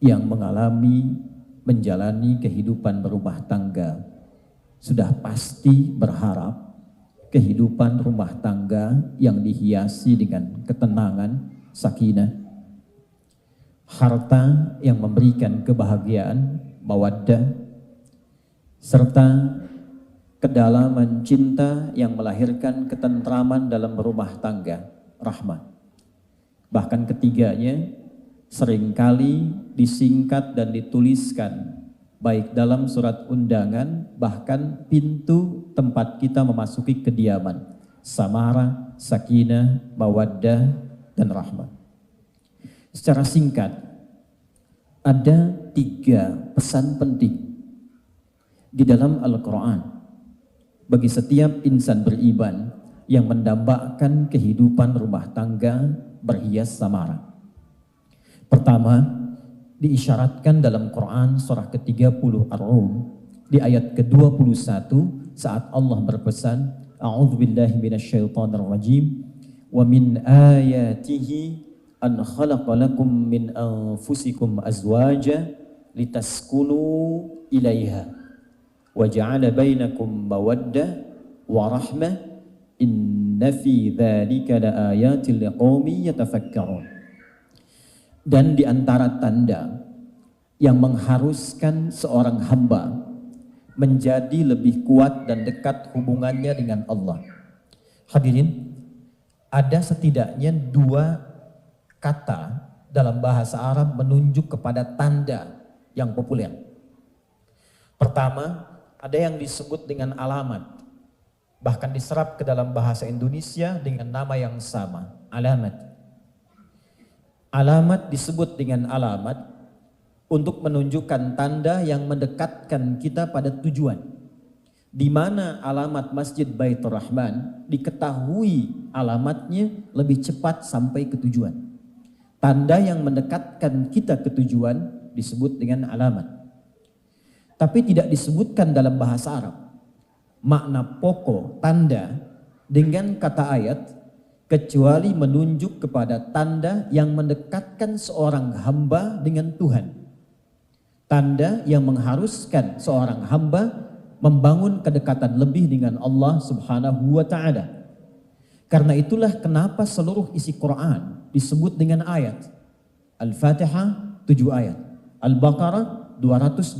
yang menjalani kehidupan berumah tangga sudah pasti berharap kehidupan rumah tangga yang dihiasi dengan ketenangan, sakinah, harta yang memberikan kebahagiaan, mawaddah, serta kedalaman cinta yang melahirkan ketentraman dalam rumah tangga, rahmat. Bahkan ketiganya seringkali disingkat dan dituliskan baik dalam surat undangan, bahkan pintu tempat kita memasuki kediaman, samara, sakinah, mawaddah, dan rahmat. Secara singkat, ada 3 pesan penting di dalam Al-Quran bagi setiap insan beriman yang mendambakan kehidupan rumah tangga berhias samara. Pertama, diisyaratkan dalam Quran surah ke-30 Ar-Rum di ayat ke-21 saat Allah berpesan, A'udzubillahi minasyaitonir rajim, wa min ayatihi an khalaqa lakum min anfusikum azwaja litaskunu ilaiha wa ja'ala bainakum mawaddah wa rahmah inna fi dzalika laayatil liqaumin yatafakkarun. Dan di antara tanda yang mengharuskan seorang hamba menjadi lebih kuat dan dekat hubungannya dengan Allah. Hadirin, ada setidaknya 2 kata dalam bahasa Arab menunjuk kepada tanda yang populer. Pertama, ada yang disebut dengan alamat, bahkan diserap ke dalam bahasa Indonesia dengan nama yang sama, alamat. Alamat disebut dengan alamat untuk menunjukkan tanda yang mendekatkan kita pada tujuan. Di mana alamat Masjid Baitur Rahman diketahui alamatnya lebih cepat sampai ke tujuan. Tanda yang mendekatkan kita ke tujuan disebut dengan alamat. Tapi tidak disebutkan dalam bahasa Arab makna pokok tanda dengan kata ayat, kecuali menunjuk kepada tanda yang mendekatkan seorang hamba dengan Tuhan. Tanda yang mengharuskan seorang hamba membangun kedekatan lebih dengan Allah Subhanahu wa ta'ala. Karena itulah kenapa seluruh isi Quran disebut dengan ayat. Al-Fatihah 7 ayat, Al-Baqarah 286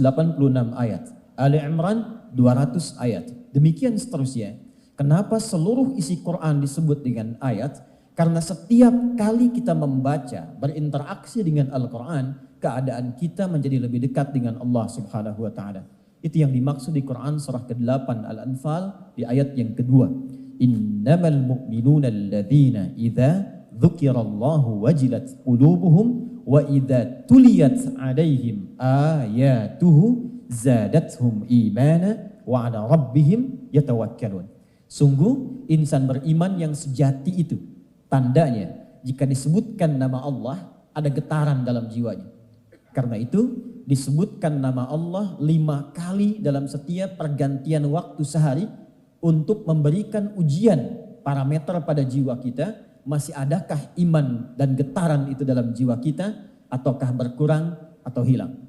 ayat, Ali Imran 200 ayat. Demikian seterusnya. Kenapa seluruh isi Quran disebut dengan ayat? Karena setiap kali kita membaca, berinteraksi dengan Al-Quran, keadaan kita menjadi lebih dekat dengan Allah Subhanahu wa ta'ala. Itu yang dimaksud di Quran surah ke-8 Al-Anfal di ayat yang kedua. Innamal mu'minuna alladhina idza dzukirallahu wajilat qulubuhum wa idza tuliyat alaihim ayatuhu zadathum imana wa ala rabbihim yatawakkalun. Sungguh insan beriman yang sejati itu, tandanya jika disebutkan nama Allah ada getaran dalam jiwanya. Karena itu disebutkan nama Allah 5 kali dalam setiap pergantian waktu sehari untuk memberikan ujian parameter pada jiwa kita. Masih adakah iman dan getaran itu dalam jiwa kita ataukah berkurang atau hilang.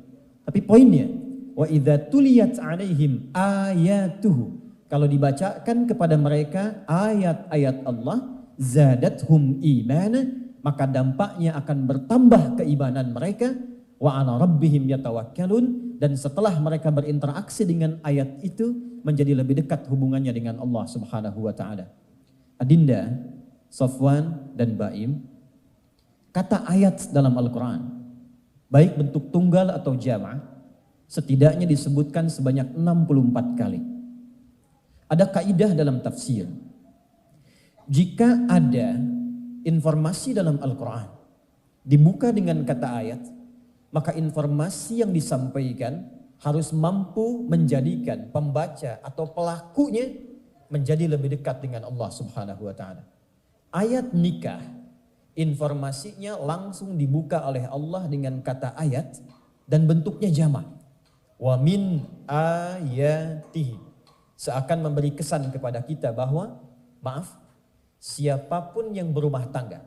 Tapi poinnya, wa idza tuliyat alaihim ayatuhu, kalau dibacakan kepada mereka ayat-ayat Allah, zadathum imana, maka dampaknya akan bertambah keimanan mereka, wa ala rabbihim yatawakkalun, dan setelah mereka berinteraksi dengan ayat itu menjadi lebih dekat hubungannya dengan Allah Subhanahu wa ta'ala. Adinda, Safwan dan Baim, kata ayat dalam Al-Quran, baik bentuk tunggal atau jama', setidaknya disebutkan sebanyak 64 kali. Ada kaidah dalam tafsir. Jika ada informasi dalam Al-Quran dibuka dengan kata ayat, maka informasi yang disampaikan harus mampu menjadikan pembaca atau pelakunya menjadi lebih dekat dengan Allah Subhanahu wa ta'ala. Ayat nikah, informasinya langsung dibuka oleh Allah dengan kata ayat dan bentuknya jamak. Wa min ayatihi. Seakan memberi kesan kepada kita bahwa, maaf, siapapun yang berumah tangga,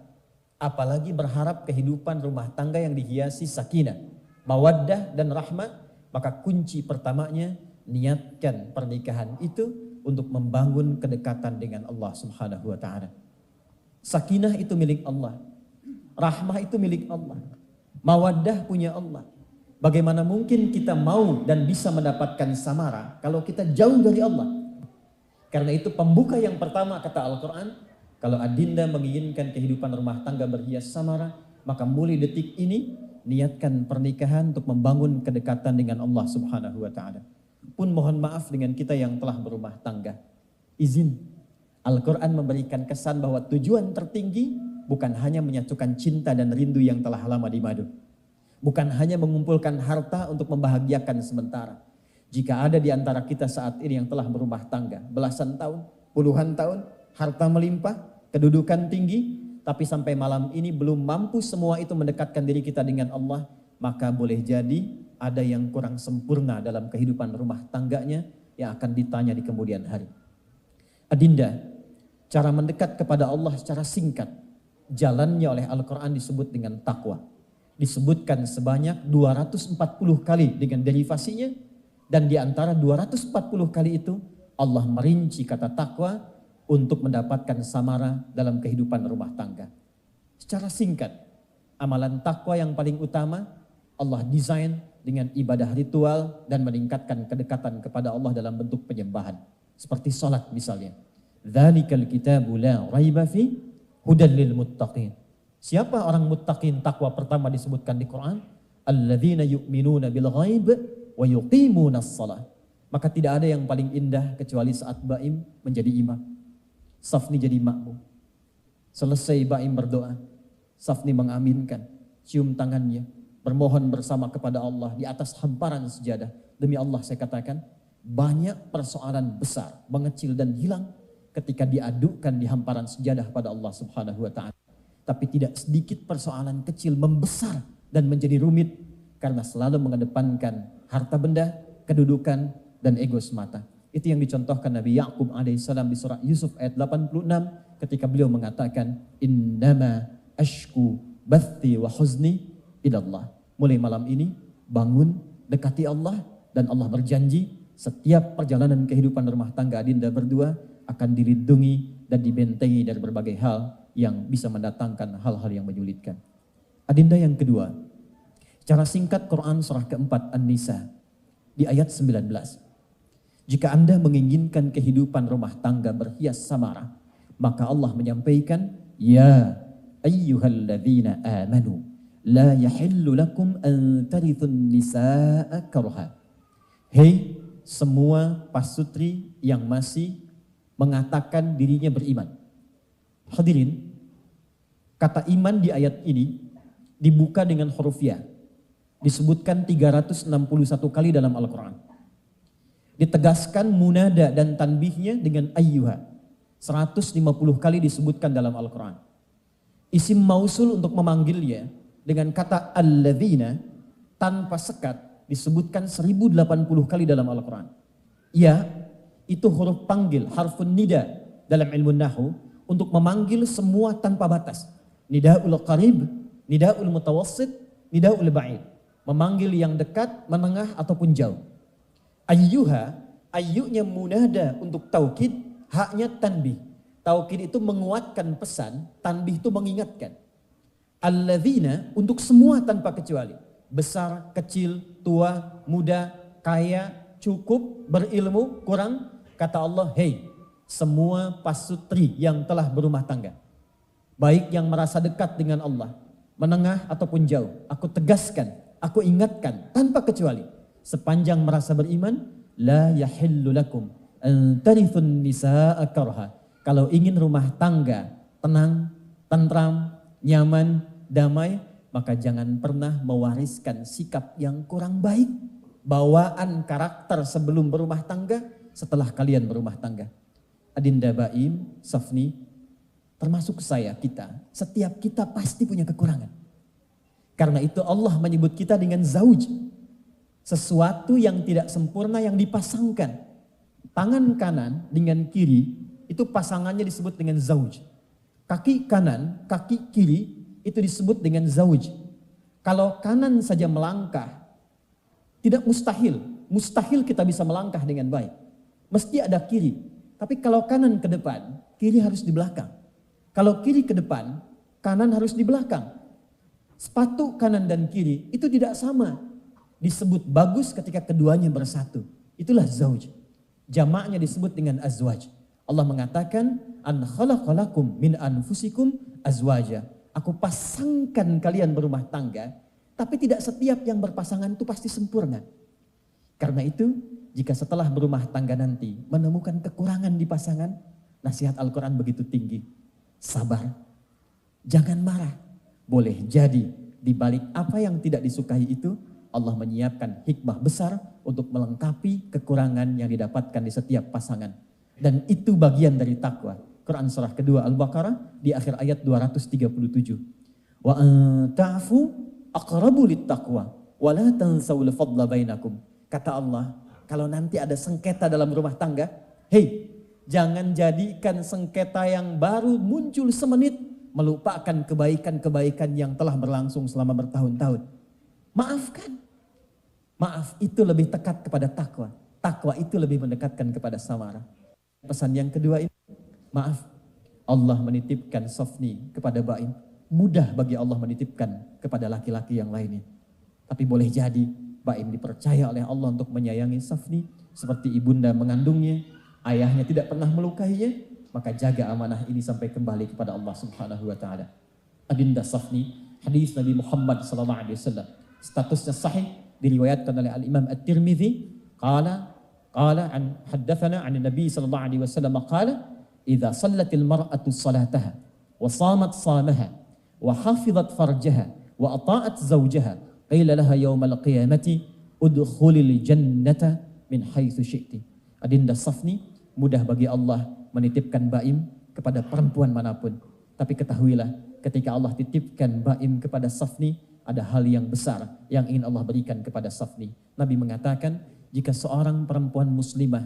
apalagi berharap kehidupan rumah tangga yang dihiasi sakinah, mawaddah dan rahmah, maka kunci pertamanya niatkan pernikahan itu untuk membangun kedekatan dengan Allah Subhanahu wa taala. Sakinah itu milik Allah. Rahmah itu milik Allah. Mawaddah punya Allah. Bagaimana mungkin kita mau dan bisa mendapatkan samara kalau kita jauh dari Allah? Karena itu pembuka yang pertama kata Al-Quran, kalau adinda menginginkan kehidupan rumah tangga berhias samara, maka mulai detik ini niatkan pernikahan untuk membangun kedekatan dengan Allah Subhanahu wa taala. Pun mohon maaf dengan kita yang telah berumah tangga. Izin. Al-Quran memberikan kesan bahwa tujuan tertinggi bukan hanya menyatukan cinta dan rindu yang telah lama dimadu. Bukan hanya mengumpulkan harta untuk membahagiakan sementara. Jika ada di antara kita saat ini yang telah berumah tangga, belasan tahun, puluhan tahun, harta melimpah, kedudukan tinggi, tapi sampai malam ini belum mampu semua itu mendekatkan diri kita dengan Allah, maka boleh jadi ada yang kurang sempurna dalam kehidupan rumah tangganya yang akan ditanya di kemudian hari. Adinda, cara mendekat kepada Allah secara singkat, jalannya oleh Al-Quran disebut dengan takwa. Disebutkan sebanyak 240 kali dengan derivasinya, dan di antara 240 kali itu Allah merinci kata takwa untuk mendapatkan samara dalam kehidupan rumah tangga. Secara singkat, amalan takwa yang paling utama Allah desain dengan ibadah ritual dan meningkatkan kedekatan kepada Allah dalam bentuk penyembahan. Seperti salat misalnya. Dzalikal kitabu la raiba fi hudan lil muttaqin. Siapa orang muttaqin? Takwa pertama disebutkan di Quran, alladzina yu'minuna bil ghaib wa yuqimunas shalah. Maka tidak ada yang paling indah kecuali saat Baim menjadi imam. Safni jadi makmum. Selesai Baim berdoa, Safni mengaminkan, cium tangannya, bermohon bersama kepada Allah di atas hamparan sejadah. Demi Allah saya katakan, banyak persoalan besar, mengecil dan hilang ketika diadukan di hamparan sejadah pada Allah Subhanahu wa taala. Tapi tidak sedikit persoalan kecil membesar dan menjadi rumit karena selalu mengedepankan harta benda, kedudukan dan ego semata. Itu yang dicontohkan Nabi Ya'qub alaihissalam di surah Yusuf ayat 86 ketika beliau mengatakan, innama ashku bathi wa huzni ilallah. Mulai malam ini bangun, dekati Allah, dan Allah berjanji setiap perjalanan kehidupan rumah tangga adinda berdua akan dilindungi dan dibentengi dari berbagai hal yang bisa mendatangkan hal-hal yang menyulitkan. Adinda yang kedua, secara singkat Quran surah keempat An-Nisa di ayat 19. Jika Anda menginginkan kehidupan rumah tangga berhias samara, maka Allah menyampaikan, ya ayyuhalladzina amanu la yahillu lakum an tarithun nisaa karha. Hei semua pasutri yang masih mengatakan dirinya beriman. Hadirin, kata iman di ayat ini dibuka dengan huruf ya. Disebutkan 361 kali dalam Al-Quran. Ditegaskan munada dan tanbihnya dengan ayyuha. 150 kali disebutkan dalam Al-Quran. Isim mausul untuk memanggilnya dengan kata alladzina tanpa sekat disebutkan 1080 kali dalam Al-Quran. Ya, itu huruf panggil, harfun nida dalam ilmu nahu untuk memanggil semua tanpa batas. Nidaul qarib, nidaul mutawassit, nidaul ba'id. Memanggil yang dekat, menengah ataupun jauh. Ayyuha, ayyunya munada untuk taukid, haknya tanbih. Taukid itu menguatkan pesan, tanbih itu mengingatkan. Alladzina untuk semua tanpa kecuali. Besar, kecil, tua, muda, kaya, cukup, berilmu, kurang. Kata Allah, hei semua pasutri yang telah berumah tangga. Baik yang merasa dekat dengan Allah, menengah ataupun jauh. Aku tegaskan, aku ingatkan tanpa kecuali. Sepanjang merasa beriman, la yahillu lakum an tarithun nisaa karha. Kalau ingin rumah tangga tenang, tentram, nyaman, damai, maka jangan pernah mewariskan sikap yang kurang baik, bawaan karakter sebelum berumah tangga, setelah kalian berumah tangga. Adinda Baim, Safni, termasuk saya, kita, setiap kita pasti punya kekurangan. Karena itu Allah menyebut kita dengan zauj, sesuatu yang tidak sempurna yang dipasangkan. Tangan kanan dengan kiri, itu pasangannya disebut dengan zauj. Kaki kanan, kaki kiri, itu disebut dengan zauj. Kalau kanan saja melangkah, tidak mustahil. Mustahil kita bisa melangkah dengan baik. Mesti ada kiri. Tapi kalau kanan ke depan, kiri harus di belakang. Kalau kiri ke depan, kanan harus di belakang. Sepatu kanan dan kiri itu tidak sama. Disebut bagus ketika keduanya bersatu. Itulah zauj. Jamaknya disebut dengan azwaj. Allah mengatakan, an khalaqalakum min anfusikum azwaja. Aku pasangkan kalian berumah tangga, tapi tidak setiap yang berpasangan itu pasti sempurna. Karena itu, jika setelah berumah tangga nanti menemukan kekurangan di pasangan, nasihat Al-Quran begitu tinggi. Sabar, jangan marah. Boleh jadi di balik apa yang tidak disukai itu, Allah menyiapkan hikmah besar untuk melengkapi kekurangan yang didapatkan di setiap pasangan. Dan itu bagian dari takwa. Quran surah kedua Al-Baqarah di akhir ayat 237. Wa ta'fu aqrabu littaqwa wa la tansawul fadla bainakum. Kata Allah, kalau nanti ada sengketa dalam rumah tangga, hei, jangan jadikan sengketa yang baru muncul semenit melupakan kebaikan-kebaikan yang telah berlangsung selama bertahun-tahun. Maafkan. Maaf itu lebih dekat kepada takwa. Takwa itu lebih mendekatkan kepada samarah. Pesan yang kedua ini, maaf. Allah menitipkan Sofni kepada Baim. Mudah bagi Allah menitipkan kepada laki-laki yang lainnya. Tapi boleh jadi Baim dipercaya oleh Allah untuk menyayangi Sofni seperti ibunda mengandungnya. Ayahnya tidak pernah melukainya. Maka jaga amanah ini sampai kembali kepada Allah Subhanahu wa taala. Adinda Sofni, hadis Nabi Muhammad sallallahu alaihi wasallam. Statusnya sahih, diriwayatkan oleh Al-Imam At-Tirmidzi, qala haddatsana 'an Nabi sallallahu alaihi wasallam qala idza sallatil mar'atu salataha wa shamat shamaha wa hafizat farjaha wa ata'at zawjaha qila laha yaumal qiyamati udkhulil jannata min haitsu syi'ti. Adinda Safni, mudah bagi Allah menitipkan Baim kepada perempuan manapun. Tapi ketahuilah, ketika Allah titipkan Baim kepada Safni, ada hal yang besar yang ingin Allah berikan kepada Safni. Nabi mengatakan, jika seorang perempuan muslimah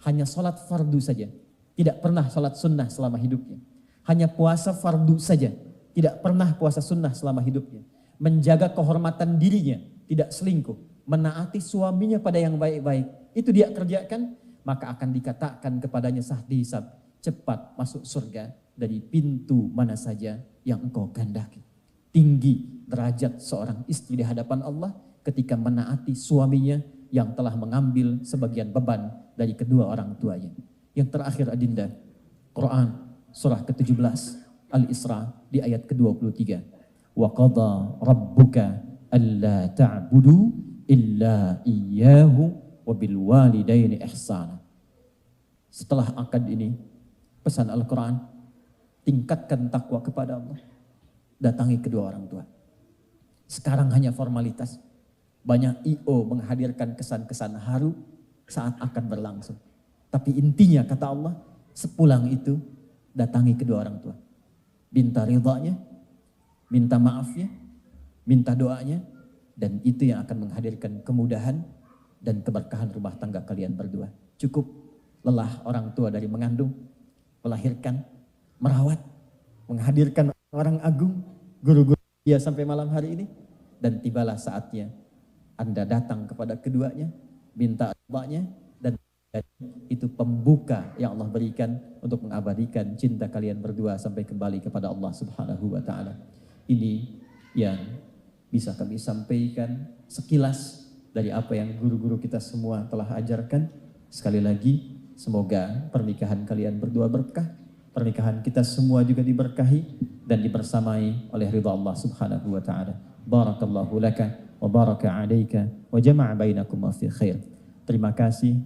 hanya sholat fardu saja, tidak pernah sholat sunnah selama hidupnya, hanya puasa fardu saja, tidak pernah puasa sunnah selama hidupnya, menjaga kehormatan dirinya, tidak selingkuh, menaati suaminya pada yang baik-baik, itu dia kerjakan, maka akan dikatakan kepadanya saat dihisab, cepat masuk surga dari pintu mana saja yang engkau kehendaki. Tinggi derajat seorang istri di hadapan Allah ketika menaati suaminya yang telah mengambil sebagian beban dari kedua orang tuanya. Yang terakhir adinda, Quran surah ke-17 Al-Isra di ayat ke-23. Wa qadha rabbuka alla ta'budu illa iyyahu wa bil walidaini ihsana. Setelah akad ini, pesan Al-Quran, tingkatkan takwa kepada Allah. Datangi kedua orang tua. Sekarang hanya formalitas. Banyak I.O. menghadirkan kesan-kesan haru saat akad berlangsung. Tapi intinya kata Allah, sepulang itu datangi kedua orang tua. Minta ridhanya, minta maafnya, minta doanya, dan itu yang akan menghadirkan kemudahan dan keberkahan rumah tangga kalian berdua. Cukup lelah orang tua dari mengandung, melahirkan, merawat, menghadirkan orang agung, guru-guru dia sampai malam hari ini, dan tibalah saatnya Anda datang kepada keduanya, minta doanya, dan itu pembuka yang Allah berikan untuk mengabadikan cinta kalian berdua sampai kembali kepada Allah Subhanahu wa taala. Ini yang bisa kami sampaikan sekilas dari apa yang guru-guru kita semua telah ajarkan. Sekali lagi, semoga pernikahan kalian berdua berkah, pernikahan kita semua juga diberkahi dan dibersamai oleh ridha Allah Subhanahu wa taala. Barakallahu laka wa baraka 'alaika wa jama'a bainakum fi khair. Terima kasih